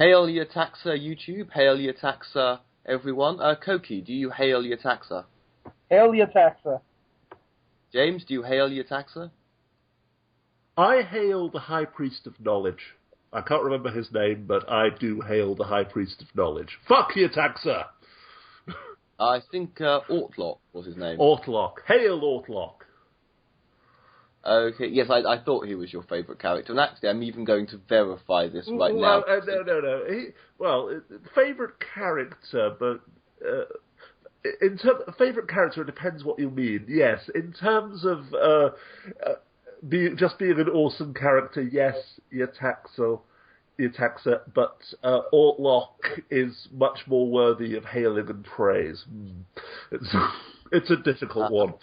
Hail your taxa YouTube, hail your taxa everyone. Koki, do you hail your taxa? Hail your taxa. James, do you hail your taxa? I hail the High Priest of Knowledge. I can't remember his name, but I do hail the High Priest of Knowledge. Fuck your taxa! I think Ortlock was his name. Ortlock. Hail Ortlock. Okay, yes, I thought he was your favourite character, and actually I'm even going to verify this right now. No. Favourite character, but in terms of favourite character, it depends what you mean. Yes, in terms of just being an awesome character, yes, Yetaxa, but Ortlock is much more worthy of hailing and praise. It's a difficult one.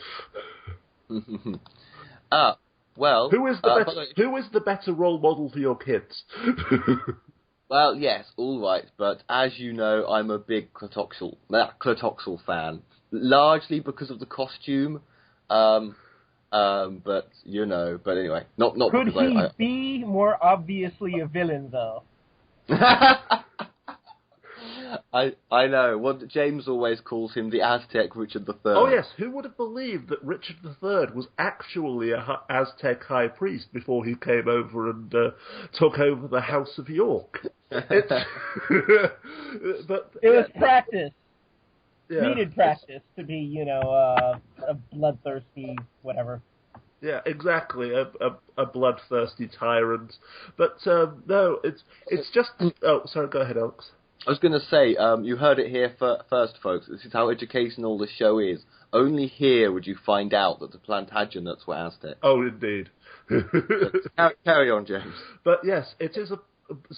Well... Who is the better role model for your kids? Well, yes, all right, but as you know, I'm a big Clatoxel fan, largely because of the costume, but, you know, but anyway, not Could because he be more obviously a villain, though? I know. What James always calls him, the Aztec Richard III. Oh yes, who would have believed that Richard III was actually a Aztec high priest before he came over and took over the House of York? But it was practice. Yeah. Needed practice to be, you know, a bloodthirsty whatever. Yeah, exactly, a bloodthirsty tyrant. But no, it's just. Oh, sorry. Go ahead, Alex. I was going to say, you heard it here first, folks. This is how educational the show is. Only here would you find out that the Plantagenets were Aztecs. Oh, indeed. Carry on, James. But yes, it is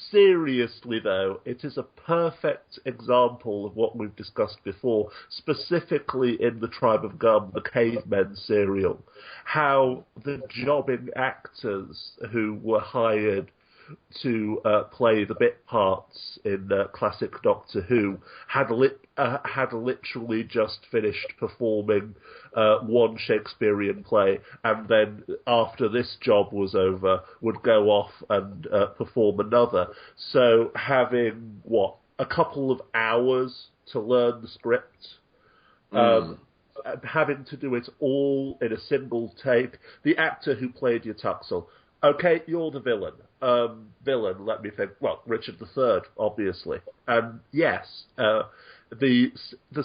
seriously, though, it is a perfect example of what we've discussed before, specifically in the Tribe of Gum, the Cavemen serial, how the jobbing actors who were hired to play the bit parts in classic Doctor Who had literally just finished performing one Shakespearean play, and then after this job was over would go off and perform another. So having a couple of hours to learn the script. Having to do it all in a single take. The actor who played Yetaxa, okay, you're the villain. Villain, let me think. Well, Richard III, obviously. And yes, the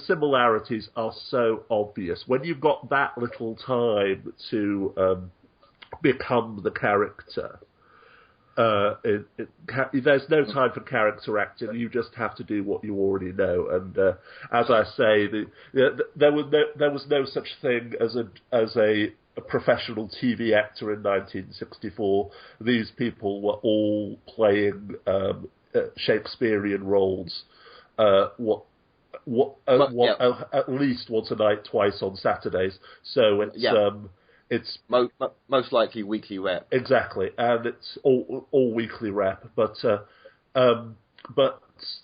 similarities are so obvious. When you've got that little time to become the character, there's no time for character acting. You just have to do what you already know. And as I say, there was no such thing as a professional TV actor in 1964. These people were all playing Shakespearean roles. At least once a night, twice on Saturdays. So it's most likely weekly rep. Exactly, and it's all weekly rep. But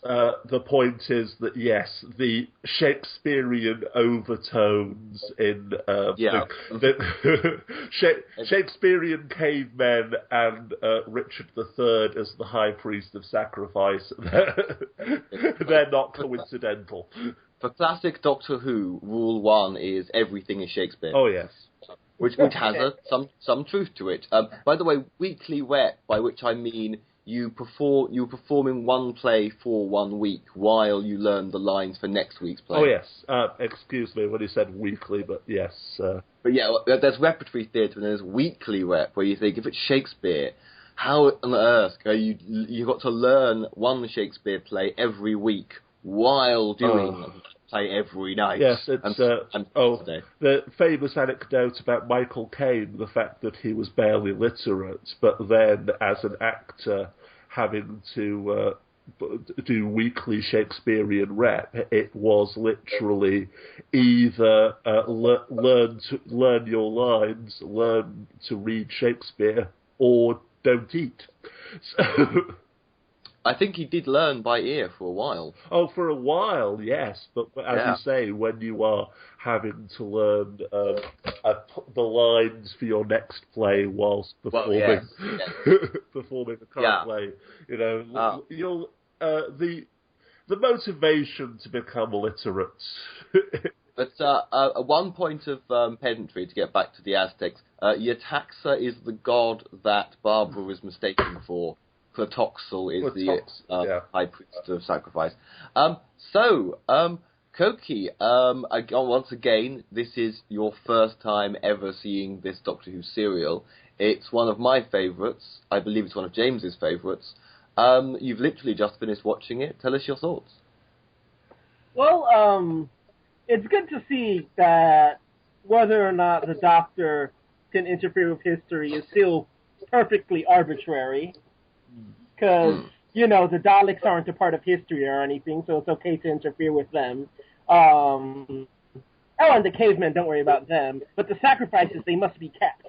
the point is that yes, the Shakespearean overtones in the Shakespearean cavemen and Richard III as the High Priest of Sacrifice, they're not coincidental. For classic Doctor Who, rule one is everything is Shakespeare. Oh yes. Which has some truth to it. By the way, weekly rep, by which I mean you're performing one play for 1 week while you learn the lines for next week's play. Oh yes, excuse me when he said weekly, but yes. But yeah, there's repertory theatre and there's weekly rep, where you think if it's Shakespeare, how on earth you've got to learn one Shakespeare play every week while doing play every night. Yes, it's the famous anecdote about Michael Caine, the fact that he was barely literate, but then as an actor having to do weekly Shakespearean rep, it was literally either learn your lines, learn to read Shakespeare, or don't eat. So, I think he did learn by ear for a while. Oh, for a while, yes. But as you say, when you are having to learn the lines for your next play whilst performing performing a current play, you know, the motivation to become literate. But one point of pedantry to get back to the Aztecs. Yetaxa is the god that Barbara is mistaken for. Tlotoxl is the high priest of sacrifice. Koki, once again, this is your first time ever seeing this Doctor Who serial. It's one of my favourites. I believe it's one of James's favourites. You've literally just finished watching it. Tell us your thoughts. Well, it's good to see that whether or not the Doctor can interfere with history is still perfectly arbitrary. Because, the Daleks aren't a part of history or anything, so it's okay to interfere with them. And the cavemen, don't worry about them. But the sacrifices, they must be kept.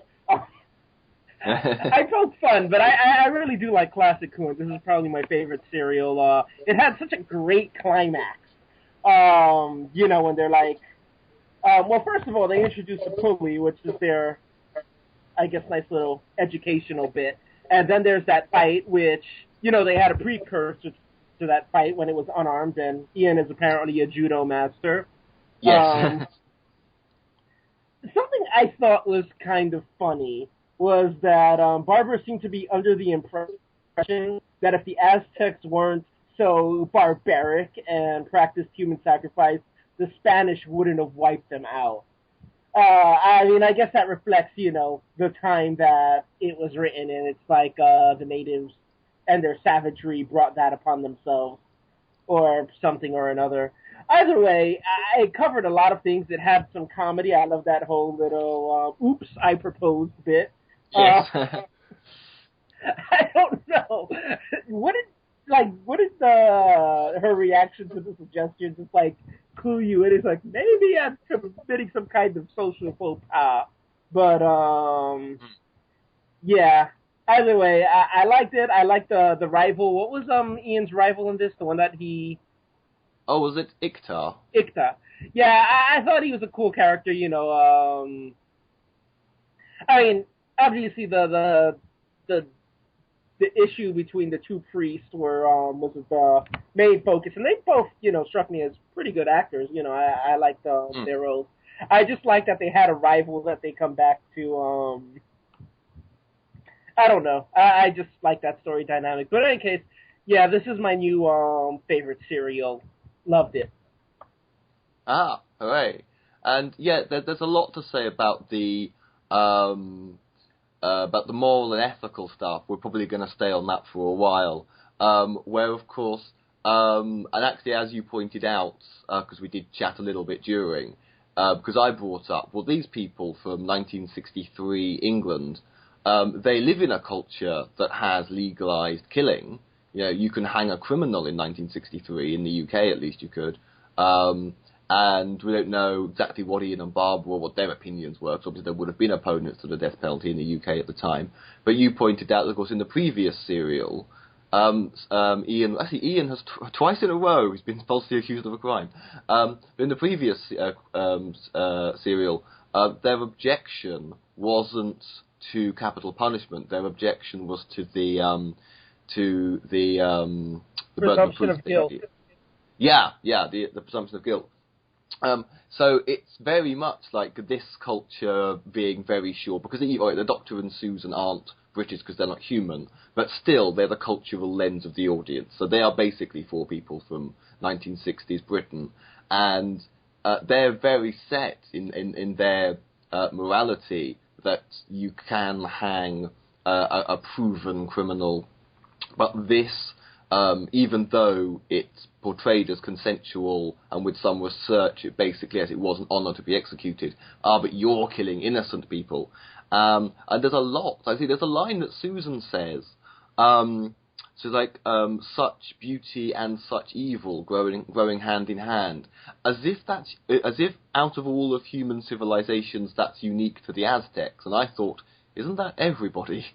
I felt fun, but I really do like classic Who, and this is probably my favorite serial. It had such a great climax. When they're like, well, first of all, they introduced the pulley, which is their, I guess, nice little educational bit. And then there's that fight, which, they had a precursor to that fight when it was unarmed, and Ian is apparently a judo master. Yes. Something I thought was kind of funny was that Barbara seemed to be under the impression that if the Aztecs weren't so barbaric and practiced human sacrifice, the Spanish wouldn't have wiped them out. I guess that reflects, the time that it was written in. It's like the natives and their savagery brought that upon themselves, or something or another. Either way, I covered a lot of things. It had some comedy. I love that whole little, oops, I proposed bit. Yes. I don't know. What did her reaction to the suggestion just clue you in? It's like, maybe I'm committing some kind of social faux pas. But, yeah. Either way, I liked it. I liked the rival. What was Ian's rival in this? The one that he... Oh, was it Iktar? Ikta. Yeah, I thought he was a cool character, obviously the issue between the two priests was the main focus, and they both, struck me as pretty good actors. I liked their roles. I just like that they had a rival that they come back to. I don't know. I just like that story dynamic. But in any case, yeah, this is my new favorite serial. Loved it. Ah, hooray! And yeah, there's a lot to say about the moral and ethical stuff. We're probably going to stay on that for a while. Where, of course, and actually, as you pointed out, because we did chat a little bit during, because I brought up, well, these people from 1963 England, they live in a culture that has legalized killing. You can hang a criminal in 1963, in the UK at least you could. And we don't know exactly what Ian and Barbara, what their opinions were, because obviously there would have been opponents to the death penalty in the UK at the time. But you pointed out, of course, in the previous serial, Ian has twice in a row he's been falsely accused of a crime. But in the previous serial, their objection wasn't to capital punishment. Their objection was to the presumption of guilt. Yeah, the presumption of guilt. So it's very much like this culture being very sure, because the Doctor and Susan aren't British because they're not human, but still they're the cultural lens of the audience. So they are basically four people from 1960s Britain, and they're very set in their morality that you can hang a proven criminal. But this, even though it's portrayed as consensual and with some research, it basically, as it was an honour to be executed, but you're killing innocent people. And there's a lot. I see there's a line that Susan says, she's like, such beauty and such evil growing hand in hand, as if out of all of human civilizations that's unique to the Aztecs. And I thought, isn't that everybody?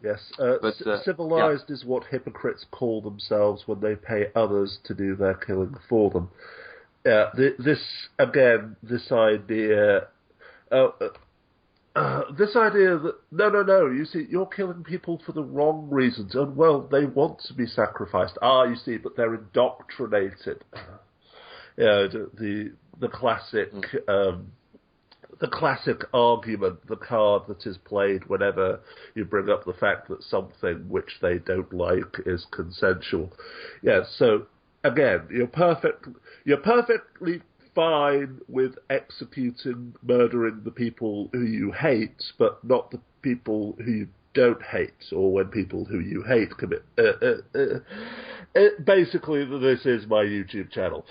Yes, but, civilized is what hypocrites call themselves when they pay others to do their killing for them. This idea. this idea that no, you see, you're killing people for the wrong reasons, and well, they want to be sacrificed. You see, but they're indoctrinated. The classic the classic argument, the card that is played whenever you bring up the fact that something which they don't like is consensual. Yeah, so again, you're perfectly fine with executing, murdering the people who you hate, but not the people who you don't hate, or when people who you hate commit. Basically, this is my YouTube channel.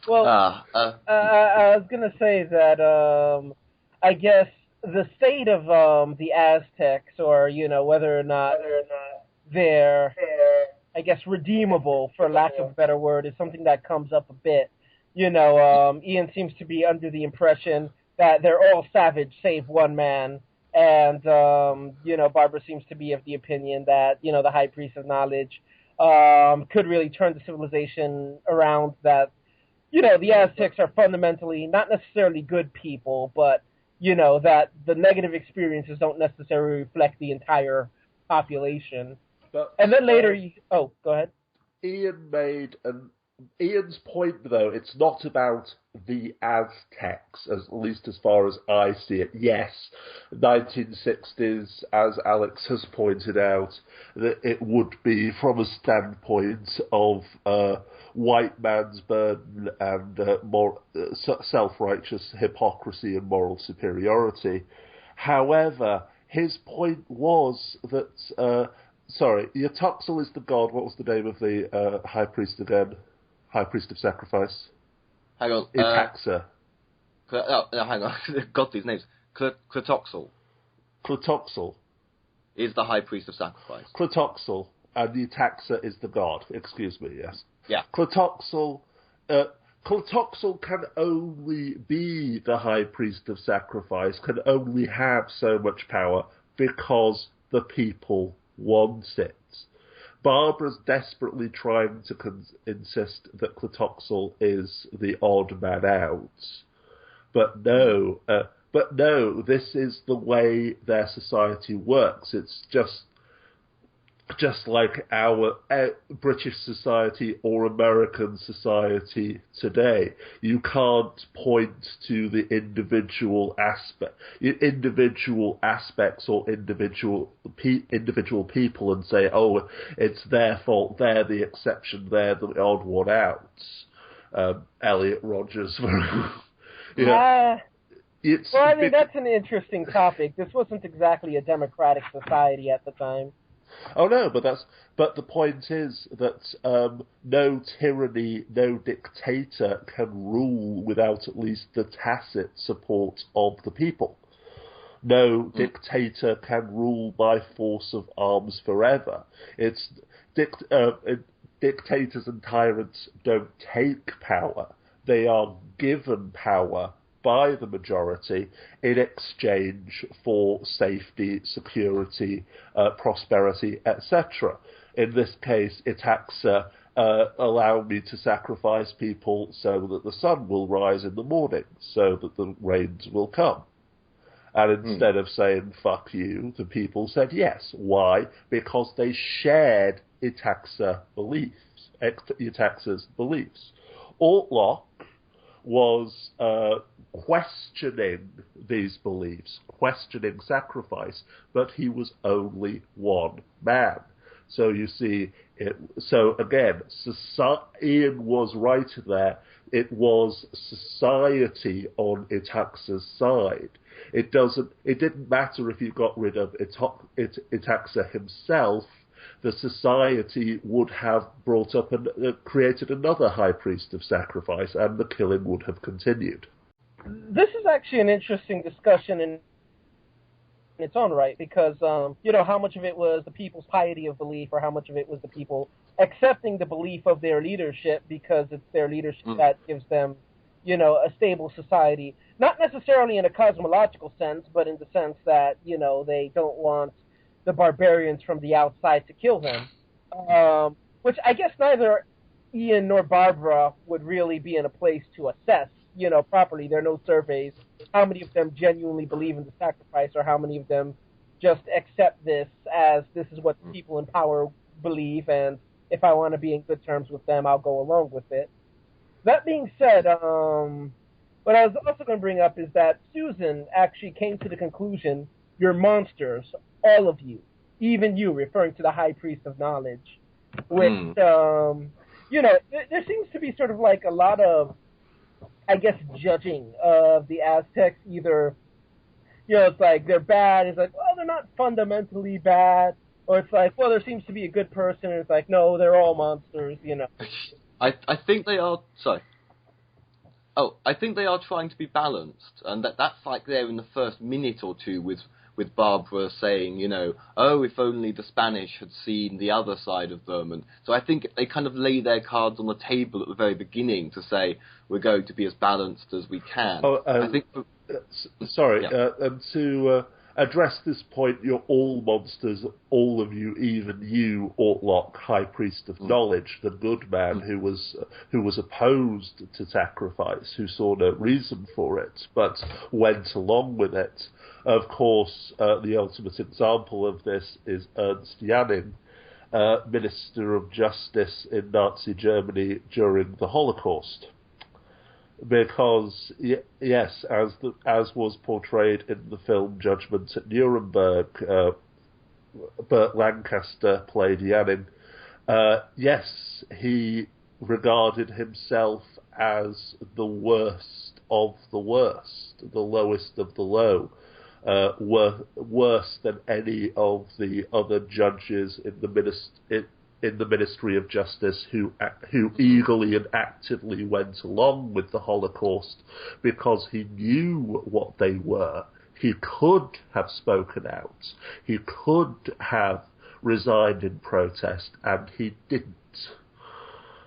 Well, I was going to say that I guess the state of the Aztecs, or, whether or not they're, I guess, redeemable, for lack of a better word, is something that comes up a bit. Ian seems to be under the impression that they're all savage, save one man. And, Barbara seems to be of the opinion that, the High Priest of Knowledge could really turn the civilization around, that the Aztecs are fundamentally not necessarily good people, but, that the negative experiences don't necessarily reflect the entire population. And then later, go ahead. Ian's point, though, it's not about the Aztecs, at least as far as I see it. Yes, 1960s, as Alex has pointed out, that it would be from a standpoint of white man's burden and self-righteous hypocrisy and moral superiority. However, his point was that... Yatuxel is the god. What was the name of the high priest again? High priest of sacrifice. Hang on. Itaxa. Hang on. Got these names. Klatoxel. Klatoxel is the high priest of sacrifice. Klatoxel, and Itaxa is the god. Excuse me, yes. Yeah. Klatoxel can only be the high priest of sacrifice, can only have so much power because the people want it. Barbara's desperately trying to insist that Klatoxel is the odd man out. But no, this is the way their society works. It's just like our British society or American society today. You can't point to the individual aspects or individual people and say, oh, it's their fault, they're the exception, they're the odd one out. Elliot Rodgers. That's an interesting topic. This wasn't exactly a democratic society at the time. Oh no, but the point is that no tyranny, no dictator can rule without at least the tacit support of the people. No dictator can rule by force of arms forever. Dictators and tyrants don't take power; they are given power by the majority in exchange for safety, security, prosperity, etc. In this case, Itaxa allow me to sacrifice people so that the sun will rise in the morning, so that the rains will come. And instead of saying, fuck you, the people said yes. Why? Because they shared Itaxa's beliefs. Ortlock was questioning these beliefs, questioning sacrifice, but he was only one man. So you see, Ian was right there. It was society on Itaxa's side. It didn't matter if you got rid of Itaxa himself. The society would have brought up and created another high priest of sacrifice, and the killing would have continued. This is actually an interesting discussion in its own right, because how much of it was the people's piety of belief, or how much of it was the people accepting the belief of their leadership because it's their leadership that gives them, a stable society. Not necessarily in a cosmological sense, but in the sense that, they don't want the barbarians from the outside to kill them. Which I guess neither Ian nor Barbara would really be in a place to assess. properly. There are no surveys. How many of them genuinely believe in the sacrifice, or how many of them just accept this as this is what people in power believe, and if I want to be in good terms with them, I'll go along with it. That being said, what I was also going to bring up is that Susan actually came to the conclusion, you're monsters, all of you, even you, referring to the High Priest of Knowledge, which, there seems to be sort of like a lot of, I guess, judging of the Aztecs, either, it's like they're bad, it's like, well, they're not fundamentally bad, or it's like, well, there seems to be a good person, and it's like, no, they're all monsters, I think they are. Sorry. Oh, I think they are trying to be balanced, and that's like there in the first minute or two with Barbara saying, oh, if only the Spanish had seen the other side of them, and so I think they kind of lay their cards on the table at the very beginning to say we're going to be as balanced as we can. I think. Sorry, and to address this point, you're all monsters, all of you, even you, Ortlock, High Priest of Knowledge, the good man who was opposed to sacrifice, who saw no reason for it, but went along with it. Of course, the ultimate example of this is Ernst Janning, Minister of Justice in Nazi Germany during the Holocaust. Because, yes, as was portrayed in the film Judgment at Nuremberg, Burt Lancaster played Janning. Yes, he regarded himself as the worst of the worst, the lowest of the low, worse than any of the other judges in the Ministry of Justice who eagerly and actively went along with the Holocaust because he knew what they were. He could have spoken out. He could have resigned in protest, and he didn't.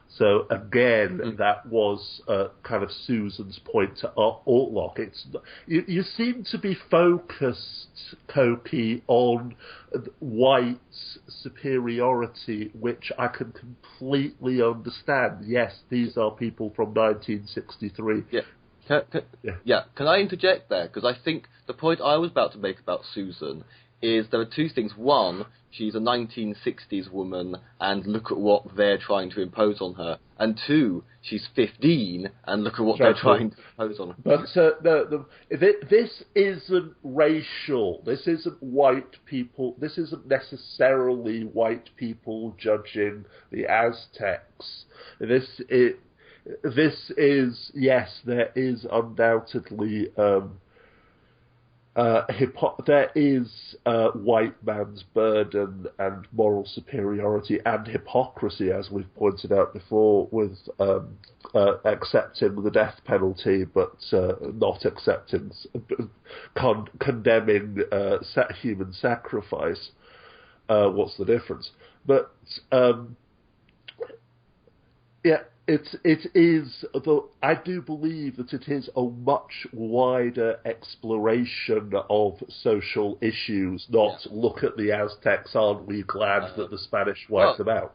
So again, that was kind of Susan's point to Ortlock. You seem to be focused, Koki, on white superiority, which I can completely understand. Yes, these are people from 1963. Yeah. Can I interject there? Because I think the point I was about to make about Susan is there are two things. One, she's a 1960s woman, and look at what they're trying to impose on her. And two, she's 15, and look at what they're trying to impose on her. But this isn't racial. This isn't white people. This isn't necessarily white people judging the Aztecs. This is, yes, there is undoubtedly... there is white man's burden and moral superiority and hypocrisy, as we've pointed out before, with accepting the death penalty but not accepting, condemning human sacrifice. What's the difference? But yeah. It is, I do believe that it is a much wider exploration of social issues, not look at the Aztecs, aren't we glad that the Spanish wiped them out?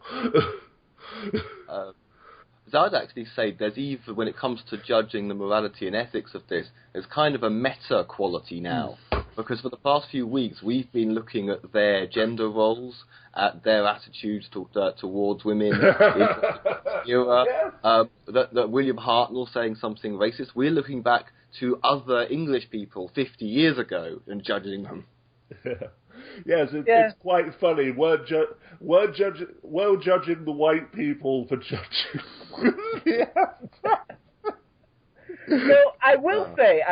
I'd actually say there's even, when it comes to judging the morality and ethics of this, there's kind of a meta quality now. Because for the past few weeks, we've been looking at their gender roles, at their attitudes towards women. That William Hartnell saying something racist. We're looking back to other English people 50 years ago and judging them. Yes, it's quite funny. We're judging the white people for judging. So I will say,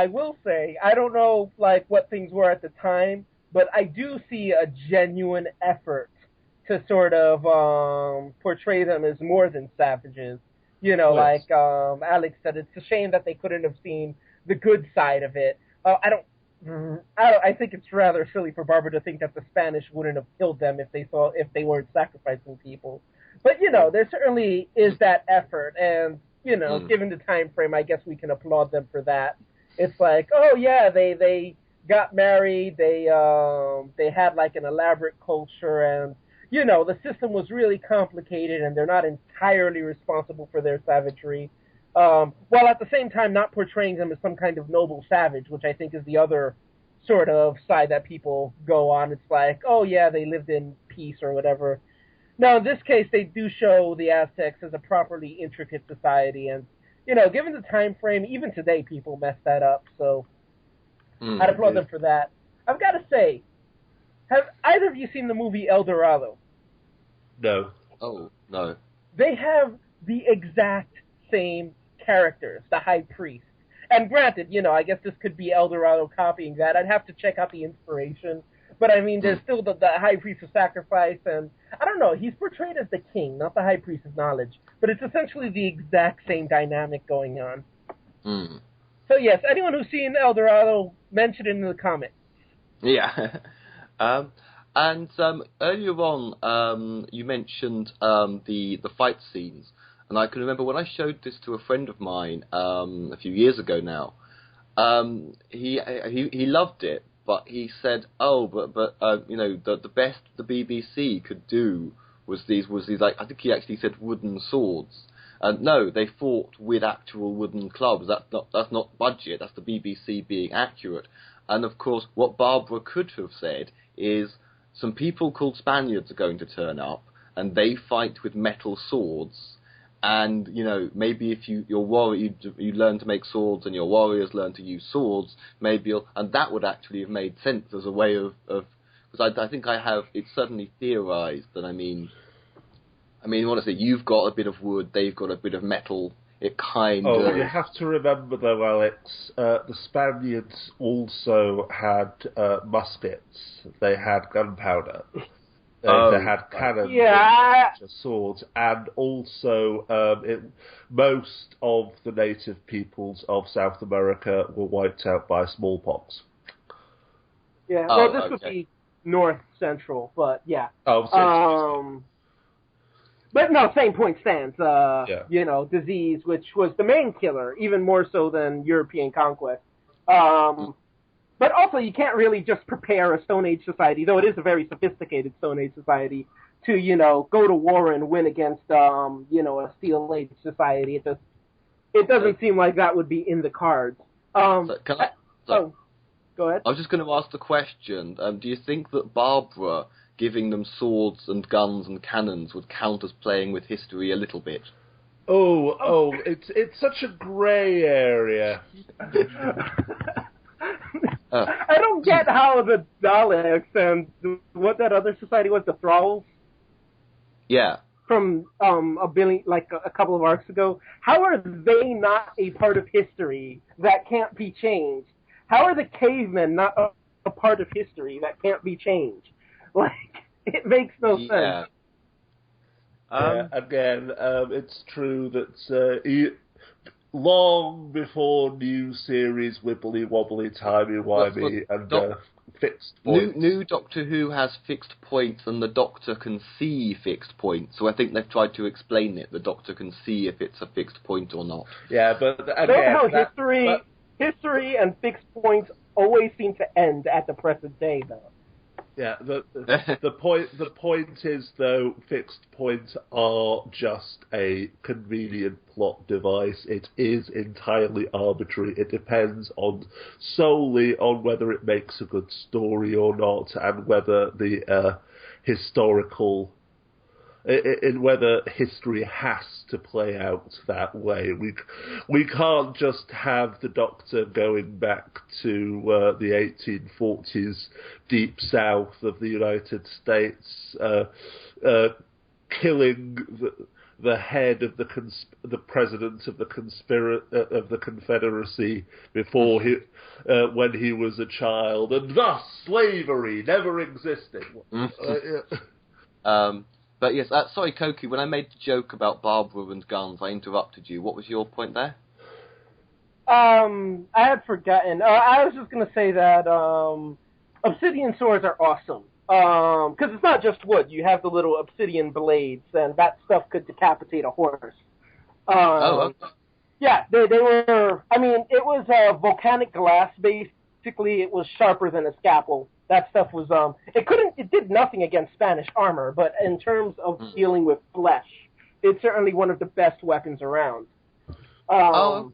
I don't know like what things were at the time, but I do see a genuine effort to sort of portray them as more than savages. Like Alex said, it's a shame that they couldn't have seen the good side of it. I think it's rather silly for Barbara to think that the Spanish wouldn't have killed them if they weren't sacrificing people. But there certainly is that effort, and given the time frame, I guess we can applaud them for that. It's like, oh yeah, they got married, they had like an elaborate culture, and the system was really complicated, and they're not entirely responsible for their savagery. while at the same time not portraying them as some kind of noble savage, which I think is the other sort of side that people go on. It's like, oh yeah, they lived in peace or whatever. Now, in this case, they do show the Aztecs as a properly intricate society, and, given the time frame, even today people mess that up, so I'd applaud them for that. I've got to say, have either of you seen the movie El Dorado? No. Oh, no. They have the exact same characters, the High Priest. And granted, I guess this could be El Dorado copying that. I'd have to check out the inspiration. But, I mean, there's still the High Priest of Sacrifice, and I don't know, he's portrayed as the king, not the High Priest of Knowledge. But it's essentially the exact same dynamic going on. So, yes, anyone who's seen El Dorado, mention it in the comments. Yeah. And earlier on, you mentioned the fight scenes. And I can remember when I showed this to a friend of mine a few years ago now, he loved it. But he said, the best the BBC could do was these like, I think he actually said wooden swords. And no, they fought with actual wooden clubs. That's not budget. That's the BBC being accurate. And of course, what Barbara could have said is some people called Spaniards are going to turn up, and they fight with metal swords. And, maybe if your warrior, you learn to make swords and your warriors learn to use swords, and that would actually have made sense as a way of because I think it's certainly theorized that, honestly, you've got a bit of wood, they've got a bit of metal, it kind of... Oh, you have to remember though, Alex, the Spaniards also had muskets, they had gunpowder. They had cannons, and swords, and also most of the native peoples of South America were wiped out by smallpox. Yeah, well, this would be North Central, but yeah. Oh, but no, same point stands. Disease, which was the main killer, even more so than European conquest. But also, you can't really just prepare a Stone Age society, though it is a very sophisticated Stone Age society, to, go to war and win against, a Steel Age society. It doesn't seem like that would be in the cards. Go ahead. I was just going to ask the question, do you think that Barbara giving them swords and guns and cannons would count as playing with history a little bit? It's such a grey area. I don't get how the Daleks and what that other society was, the Thralls. Yeah. From a couple of arcs ago. How are they not a part of history that can't be changed? How are the cavemen not a part of history that can't be changed? It makes no sense. Again, it's true that long before new series wibbly wobbly timey wimey fixed points. New Doctor Who has fixed points, and the Doctor can see fixed points. So I think they've tried to explain it. The Doctor can see if it's a fixed point or not. Yeah, but again, history and fixed points always seem to end at the present day, though. Yeah, the point is, though, fixed points are just a convenient plot device. It is entirely arbitrary. It depends solely on whether it makes a good story or not, and whether the whether history has to play out that way. We can't just have the Doctor going back to the 1840s deep south of the United States, killing the head of the president of the Confederacy before when he was a child, and thus slavery never existed. But yes, sorry, Koki, when I made the joke about Barbara and guns, I interrupted you. What was your point there? I had forgotten. I was just going to say that obsidian swords are awesome. Because it's not just wood. You have the little obsidian blades, and that stuff could decapitate a horse. Okay. Yeah, they were... I mean, it was volcanic glass, basically. It was sharper than a scalpel. That stuff was, it did nothing against Spanish armor, but in terms of dealing with flesh, it's certainly one of the best weapons around. Oh,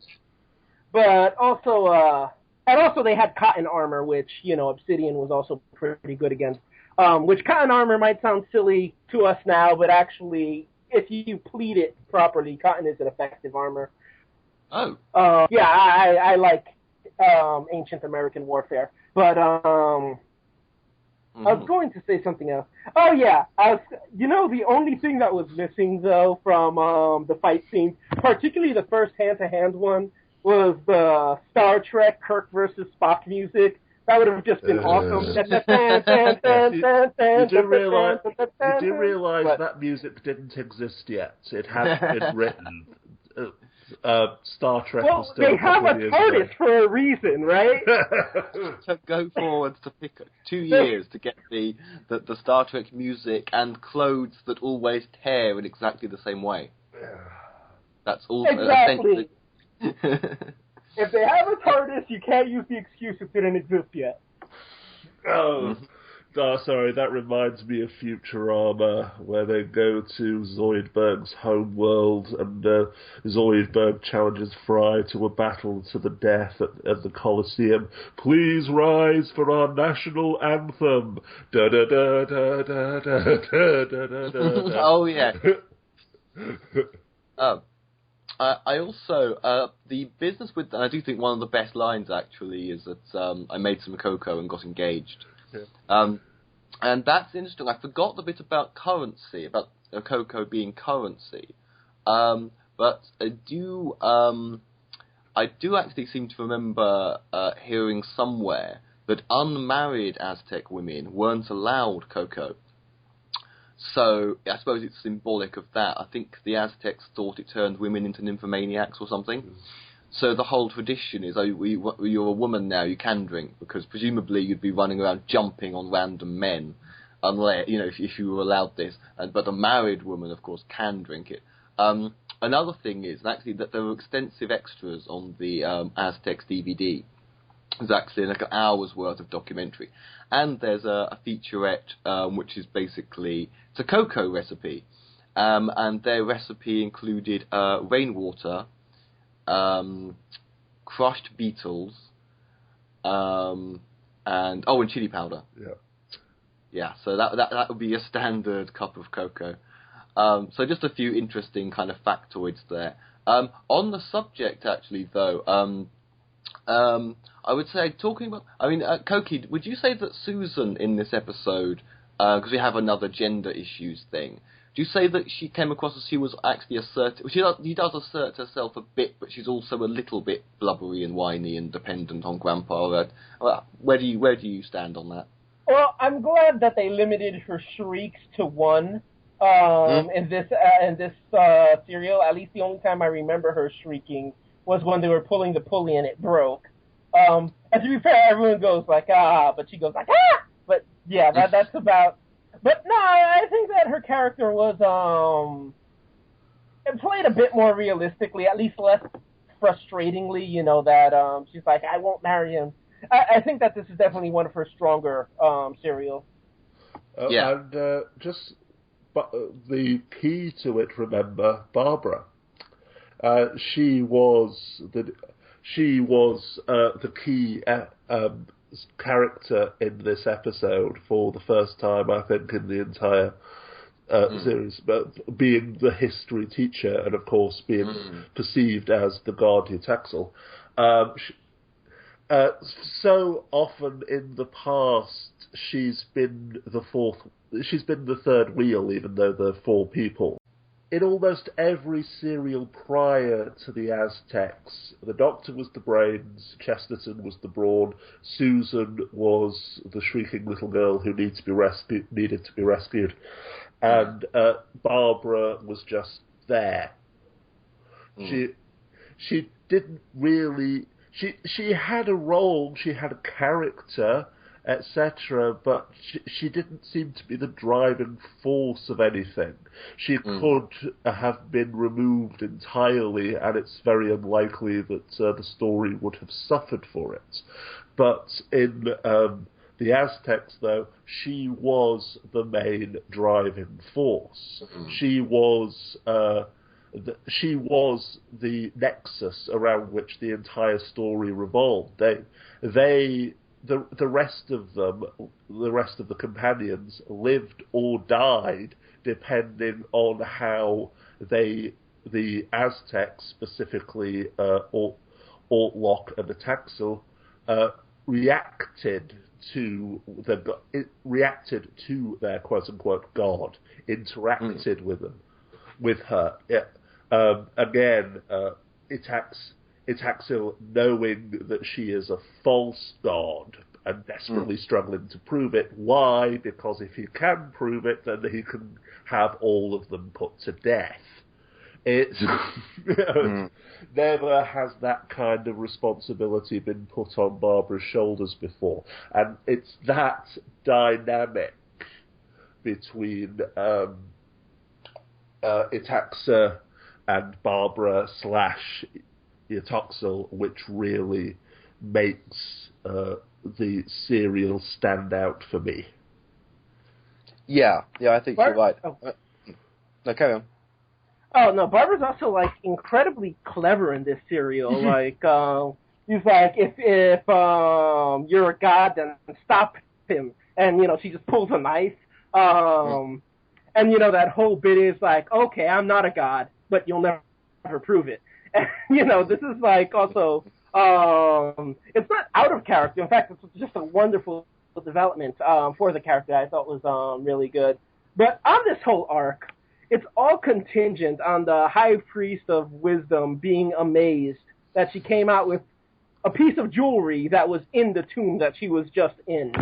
But also, and also they had cotton armor, which, Obsidian was also pretty good against. Which cotton armor might sound silly to us now, but actually, if you pleat it properly, cotton is an effective armor. oh. Yeah, I like ancient American warfare. But I was going to say something else. Oh yeah, the only thing that was missing though from the fight scene, particularly the first hand-to-hand one, was the Star Trek Kirk versus Spock music. That would have just been awesome. You do realize that music didn't exist yet. It hadn't been written. Star Trek was still they have a TARDIS for a reason, right? To go forwards to pick 2 years to get the Star Trek music and clothes that always tear in exactly the same way. That's also exactly. If they have a TARDIS, you can't use the excuse it didn't exist yet. Oh, sorry, that reminds me of Futurama, where they go to Zoidberg's home world, and Zoidberg challenges Fry to a battle to the death at the Colosseum. Please rise for our national anthem. Da da da da da da da da da. Oh yeah. I also, the business with, and I do think one of the best lines actually is that I made some cocoa and got engaged. Yeah. And that's interesting. I forgot the bit about currency, about cocoa being currency. But I do actually seem to remember hearing somewhere that unmarried Aztec women weren't allowed cocoa. So I suppose it's symbolic of that. I think the Aztecs thought it turned women into nymphomaniacs or something. So the whole tradition is, you're a woman now, you can drink, because presumably you'd be running around jumping on random men, unless if you were allowed this. But a married woman, of course, can drink it. Another thing is actually that there were extensive extras on the Aztecs DVD. There's actually like an hour's worth of documentary. And there's a featurette, which is basically, it's a cocoa recipe. And their recipe included rainwater, crushed beetles, and chili powder. Yeah. Yeah, so that would be a standard cup of cocoa. So just a few interesting kind of factoids there. On the subject, actually, though, I would say, Koki, would you say that Susan in this episode, because we have another gender issues thing, do you say that she came across as she was actually assertive? She does assert herself a bit, but she's also a little bit blubbery and whiny and dependent on Grandpa. Where do you stand on that? Well, I'm glad that they limited her shrieks to one in this serial. At least the only time I remember her shrieking was when they were pulling the pulley and it broke. And to be fair, everyone goes like, ah, but she goes like, ah! But yeah, that's about... But no, I think that her character was played a bit more realistically, at least less frustratingly, that she's like, I won't marry him. I think that this is definitely one of her stronger serials. Yeah. And the key to it, remember, Barbara. She was the key character in this episode for the first time, I think, in the entire series, but being the history teacher and, of course, being perceived as the guardian Texel. So often in the past, she's been the third wheel, even though there are 4 people. In almost every serial prior to the Aztecs, the Doctor was the brains, Chesterton was the brawn, Susan was the shrieking little girl who needed to be rescued, and Barbara was just there. She didn't really... She had a role, she had a character, etc., but she didn't seem to be the driving force of anything. She could have been removed entirely, and it's very unlikely that the story would have suffered for it. But in the Aztecs, though, she was the main driving force. She was... she was the nexus around which the entire story revolved. The rest of them, the rest of the companions, lived or died depending on how the Aztecs, specifically Ortlok and Ataxel, reacted to their quote unquote god, interacted with her. Again, Ataxel, knowing that she is a false god and desperately struggling to prove it. Why? Because if he can prove it, then he can have all of them put to death. It's never has that kind of responsibility been put on Barbara's shoulders before, and it's that dynamic between Itaxa and Barbara / Yatoxel which really makes the serial stand out for me. Yeah, I think you're right. No, carry on. Oh, no, Barbara's also, like, incredibly clever in this serial. Like, he's like, if you're a god, then stop him. And, she just pulls a knife. And, that whole bit is like, okay, I'm not a god, but you'll never prove it. And, this is, like, also, it's not out of character. In fact, it's just a wonderful development for the character I thought was really good. But on this whole arc, it's all contingent on the High Priest of Wisdom being amazed that she came out with a piece of jewelry that was in the tomb that she was just in.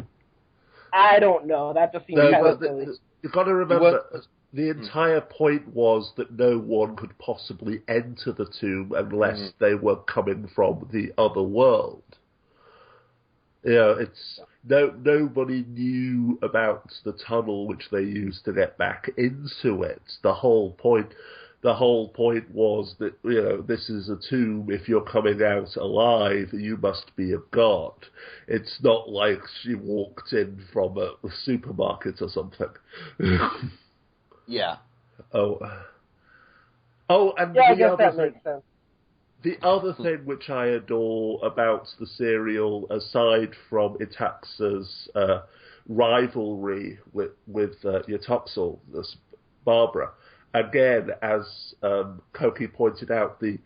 I don't know. That just seems kind of silly. You've got to remember, the entire point was that no one could possibly enter the tomb unless they were coming from the other world. It's nobody knew about the tunnel which they used to get back into it. The whole point was that this is a tomb. If you're coming out alive, you must be a god. It's not like she walked in from a supermarket or something. Yeah. And I guess that makes sense. The other thing which I adore about the serial, aside from Itaxa's rivalry with Yatoxel, this Barbara, again, as Koki pointed out, the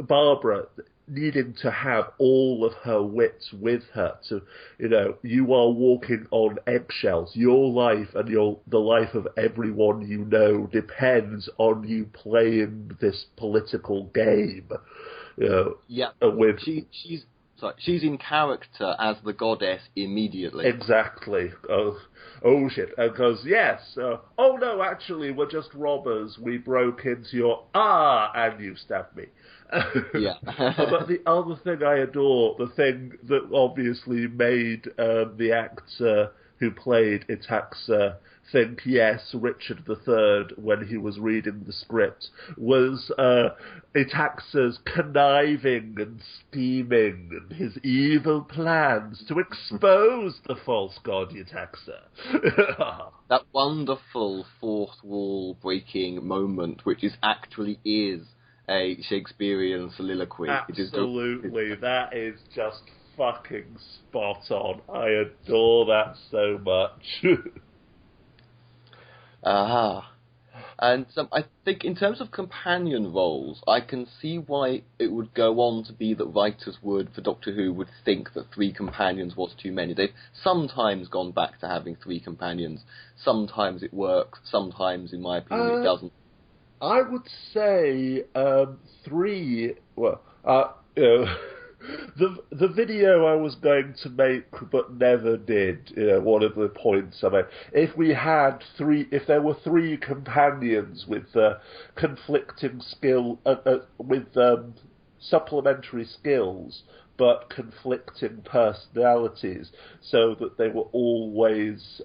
Barbara needing to have all of her wits with her. To you are walking on eggshells. Your life and the life of everyone you know depends on you playing this political game. She's in character as the goddess immediately. Exactly. Oh shit. Because yes. Oh no, actually, we're just robbers. We broke into your and you stabbed me. Yeah. But the other thing I adore, the thing that obviously made the actor who played Itaxa think, yes, Richard III, when he was reading the script, was Itaxa's conniving and scheming and his evil plans to expose the false god Itaxa. That wonderful fourth wall breaking moment, which actually is a Shakespearean soliloquy. Absolutely, that is just fucking spot on. I adore that so much. And I think in terms of companion roles, I can see why it would go on to be that writers for Doctor Who would think that 3 companions was too many. They've sometimes gone back to having 3 companions. Sometimes it works, sometimes, in my opinion, it doesn't. I would say 3. Well, the video I was going to make but never did. One of the points I made. If there were 3 companions with conflicting skill, with supplementary skills but conflicting personalities, so that they were always.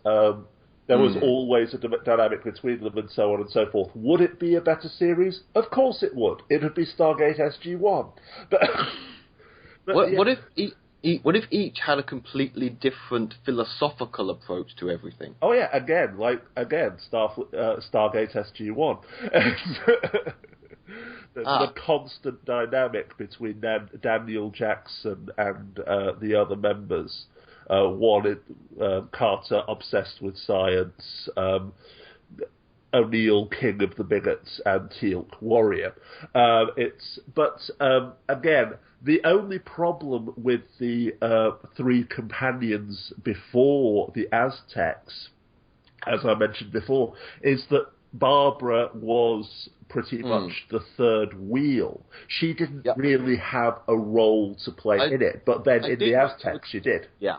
There was always a dynamic between them and so on and so forth. Would it be a better series? Of course it would. It would be Stargate SG-1. What if each had a completely different philosophical approach to everything? Oh yeah, again, Stargate SG-1. the constant dynamic between Daniel Jackson and the other members. Carter, obsessed with science, O'Neill, king of the bigots, and Teal'c, warrior. Again, the only problem with the three companions before the Aztecs, as I mentioned before, is that Barbara was pretty much the third wheel. She didn't really have a role to play in it, but then in the Aztecs she did. Yeah.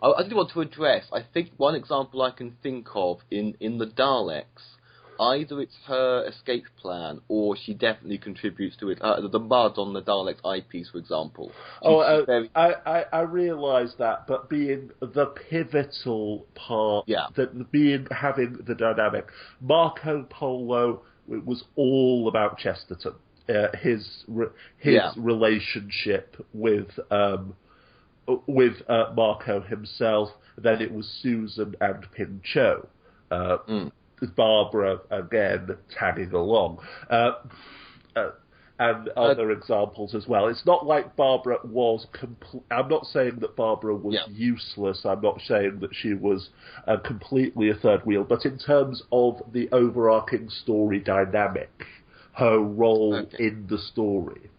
I did want to address, I think one example I can think of in the Daleks, either it's her escape plan or she definitely contributes to it. The mud on the Daleks eyepiece, for example. I realise that, but being the pivotal part, having the dynamic, Marco Polo was all about Chesterton, his relationship with Marco himself. Then it was Susan and Pinchot. Barbara, again, tagging along. And other examples as well. It's not like Barbara was... I'm not saying that Barbara was useless. I'm not saying that she was completely a third wheel. But in terms of the overarching story dynamic, her role in the story...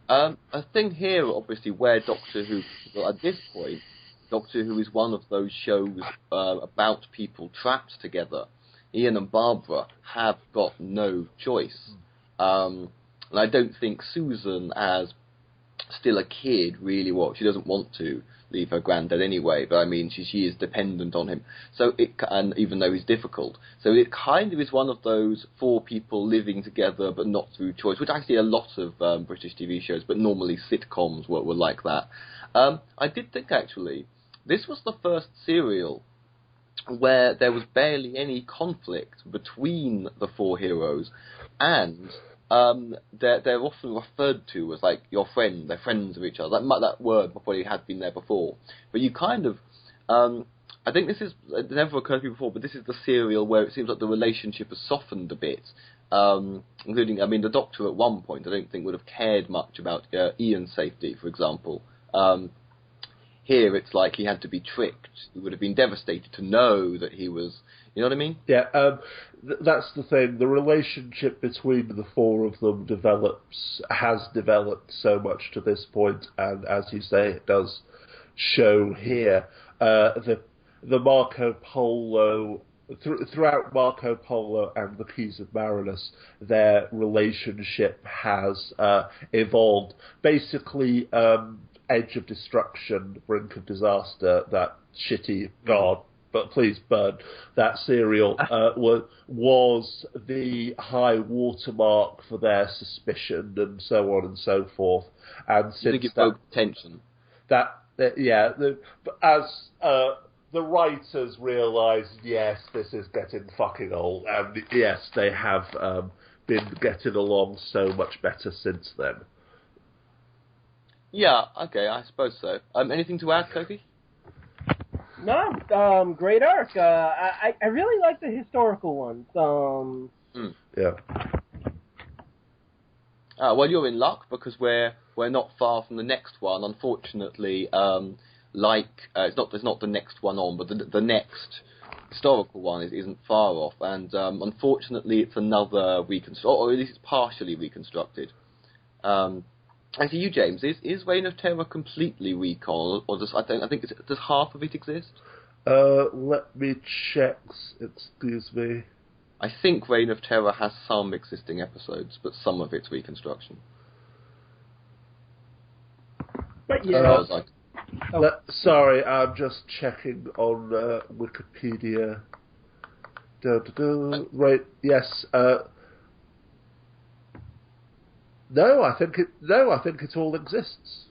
a thing here, obviously, where Doctor Who, at this point, Doctor Who is one of those shows about people trapped together. Ian and Barbara have got no choice. And I don't think Susan, as still a kid, really she doesn't want to leave her granddad anyway, but I mean, she is dependent on him. So and even though he's difficult. So it kind of is one of those four people living together, but not through choice, which I see a lot of British TV shows, but normally sitcoms were like that. I did think, actually, this was the first serial where there was barely any conflict between the four heroes, and they're often referred to as like your friend. They're friends of each other. That word probably had been there before, but you kind of, I think this is it never occurred to me before, but this is the serial where it seems like the relationship has softened a bit. Including, I mean, the Doctor at one point I don't think would have cared much about Ian's safety, for example. Here it's like he had to be tricked. He would have been devastated to know that he was... You know what I mean? Yeah, that's the thing. The relationship between the four of them has developed so much to this point, and as you say, it does show here. The Marco Polo... Throughout Marco Polo and the Keys of Marinus, their relationship has evolved. Basically... Edge of Destruction, Brink of Disaster, that shitty God, but please burn, that serial was the high watermark for their suspicion and so on and so forth. And since it evoked tension. As the writers realised, yes, this is getting fucking old, and yes, they have been getting along so much better since then. Yeah, okay, I suppose so. Anything to add, Kofi? No, great arc. I really like the historical ones. Yeah. Well, you're in luck because we're not far from the next one. Unfortunately, it's not the next one on, but the next historical one isn't far off, and unfortunately, it's another or at least it's partially reconstructed. And to you, James, is Reign of Terror completely recon, or does half of it exist? Let me check. Excuse me. I think Reign of Terror has some existing episodes, but some of it's reconstruction. But yeah. Sorry, I'm just checking on Wikipedia. Right. Yes. No, I think it all exists.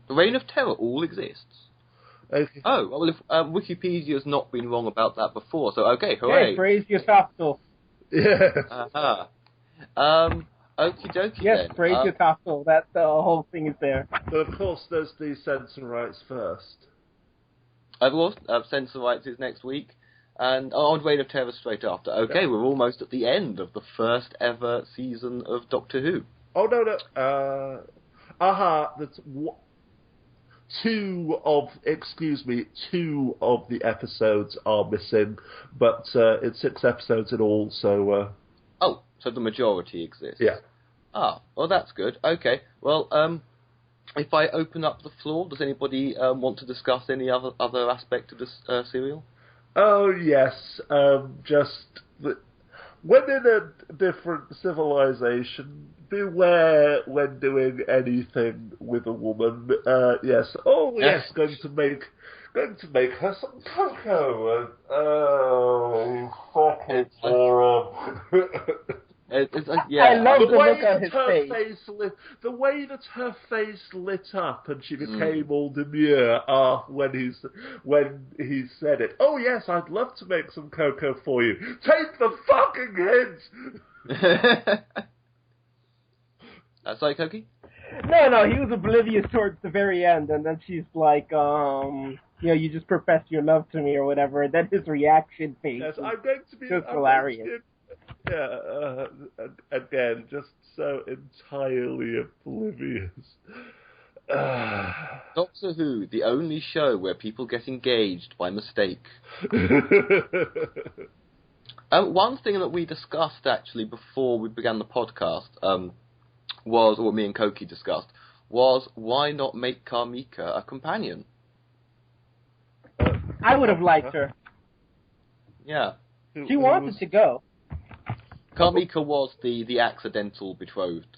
The Reign of Terror all exists? Okay. Oh, well, if Wikipedia's not been wrong about that before, so okay, hooray. Hey, praise your capital. Yeah. Okie dokie yes, then. praise your capital. That the whole thing is there. But of course, there's the censor rights first. Of course, censor rights is next week. And on Reign of Terror straight after. Okay, we're almost at the end of the first ever season of Doctor Who. Oh, no. That's two of the episodes are missing, but it's 6 episodes in all, so... Oh, so the majority exists. Yeah. Ah, well, that's good. Okay, well, if I open up the floor, does anybody want to discuss any other aspect of this serial? Oh, yes. When in a different civilization, beware when doing anything with a woman. Yes. Oh, yes. Going to make her some cocoa. And, oh, fucking moron. Yeah. I love the look on his face. The way that her face lit up and she became all demure when he said it. Oh yes, I'd love to make some cocoa for you. Take the fucking hint. Sorry, Koki? No, he was oblivious towards the very end, and then she's like, you just professed your love to me or whatever, and then his reaction face. Yes, I'm going to be just hilarious. Again, just so entirely oblivious. Doctor Who, the only show where people get engaged by mistake. One thing that we discussed, actually, before we began the podcast, was, or me and Koki discussed, was why not make Carmika a companion? I would have liked her. Yeah. She wanted to go. Carmika was the accidental betrothed.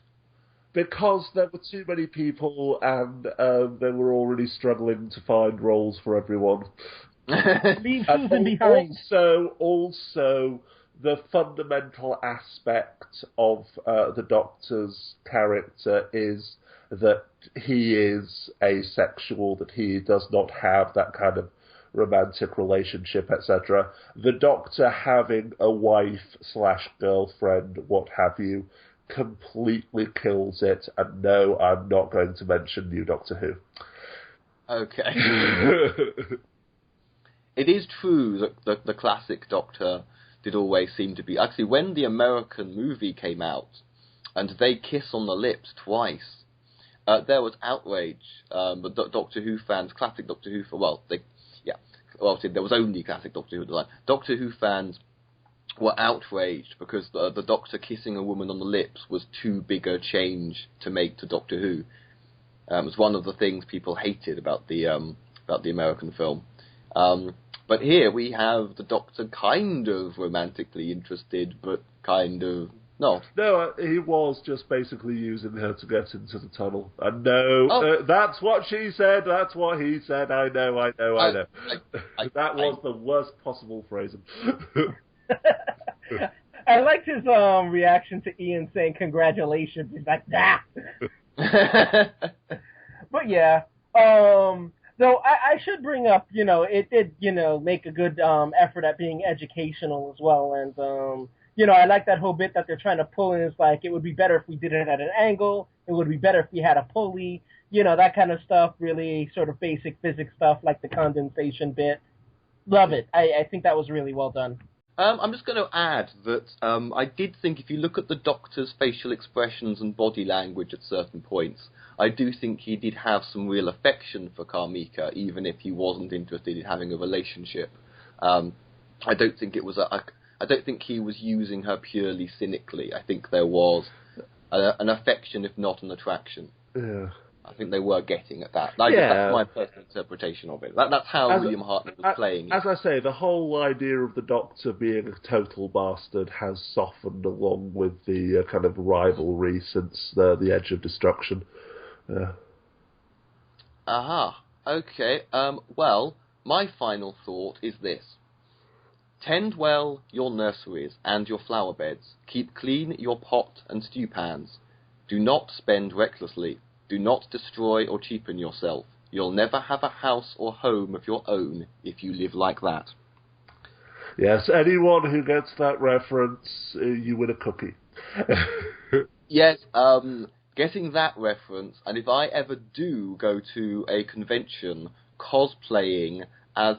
Because there were too many people and they were already struggling to find roles for everyone. Leave Susan behind. Also, the fundamental aspect of the Doctor's character is that he is asexual, that he does not have that kind of romantic relationship, etc. The Doctor having a wife/girlfriend, what have you, completely kills it. And no, I'm not going to mention New Doctor Who. Okay. It is true that the classic Doctor did always seem to be... Actually, when the American movie came out, and they kiss on the lips twice, there was outrage. But Doctor Who fans, classic Doctor Who... there was only classic Doctor Who at the time. Doctor Who fans were outraged because the Doctor kissing a woman on the lips was too big a change to make to Doctor Who. It was one of the things people hated about the American film. But here we have the Doctor kind of romantically interested, but kind of not. No, he was just basically using her to get into the tunnel. And that's what she said, that's what he said, I know. That was the worst possible phrasing. I liked his reaction to Ian saying congratulations. He's like, nah. But yeah, though I should bring up, it did, make a good effort at being educational as well. And, I like that whole bit that they're trying to pull in. It's like, it would be better if we did it at an angle. It would be better if we had a pulley. That kind of stuff, really sort of basic physics stuff like the condensation bit. Love it. I think that was really well done. I'm just going to add that I did think if you look at the Doctor's facial expressions and body language at certain points, I do think he did have some real affection for Carmika, even if he wasn't interested in having a relationship. I don't think it was I don't think he was using her purely cynically. I think there was an affection, if not an attraction. Yeah. I think they were getting at that. That's my personal interpretation of it. That's how William Hartnell was playing it. As I say, the whole idea of the Doctor being a total bastard has softened along with the kind of rivalry since the Edge of Destruction. Aha. Okay. Well, my final thought is this. Tend well your nurseries and your flower beds. Keep clean your pot and stew pans. Do not spend recklessly. Do not destroy or cheapen yourself. You'll never have a house or home of your own if you live like that. Yes, anyone who gets that reference, you win a cookie. Yes, getting that reference, and if I ever do go to a convention cosplaying as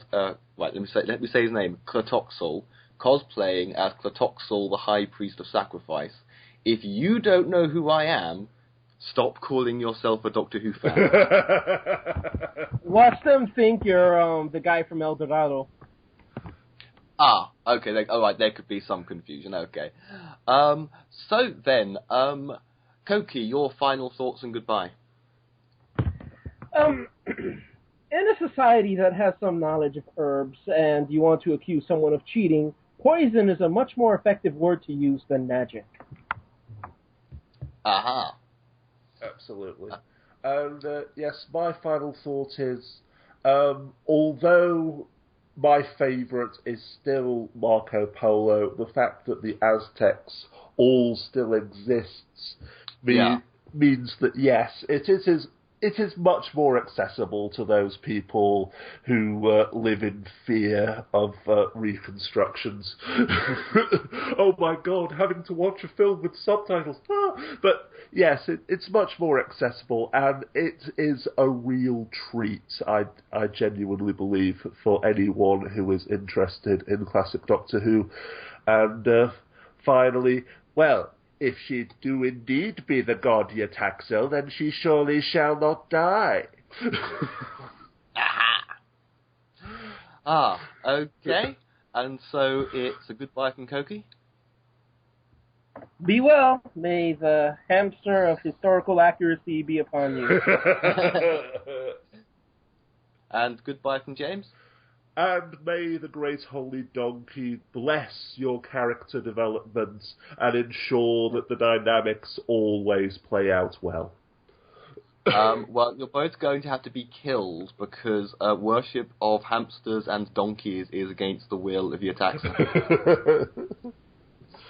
Right, let me say his name, Klatoxel, cosplaying as Klatoxel, the High Priest of Sacrifice. If you don't know who I am, stop calling yourself a Doctor Who fan. Watch them think you're the guy from El Dorado. Ah, okay. Alright, there could be some confusion. Okay. So then, Koki, your final thoughts and goodbye. In a society that has some knowledge of herbs and you want to accuse someone of cheating, poison is a much more effective word to use than magic. Aha. Absolutely. And yes, my final thought is, although my favourite is still Marco Polo, the fact that the Aztecs all still exists means that, yes, it is much more accessible to those people who live in fear of reconstructions. Oh my God, having to watch a film with subtitles. But yes, it's much more accessible, and it is a real treat, I genuinely believe, for anyone who is interested in classic Doctor Who. And finally, well, if she do indeed be the god Yetaxel, then she surely shall not die. Okay. And so it's a goodbye from Koki? Be well. May the hamster of historical accuracy be upon you. And goodbye from James? And may the great holy donkey bless your character development and ensure that the dynamics always play out well. Well, you're both going to have to be killed because worship of hamsters and donkeys is against the will of your taxer.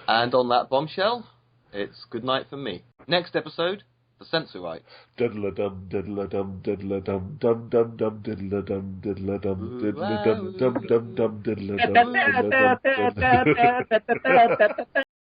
And on that bombshell, it's good night from me. Next episode, the Censorite. Diddle dum diddle dum diddle dum dum dum dum diddle dum diddle dum diddle dum dum dum dum diddle dum.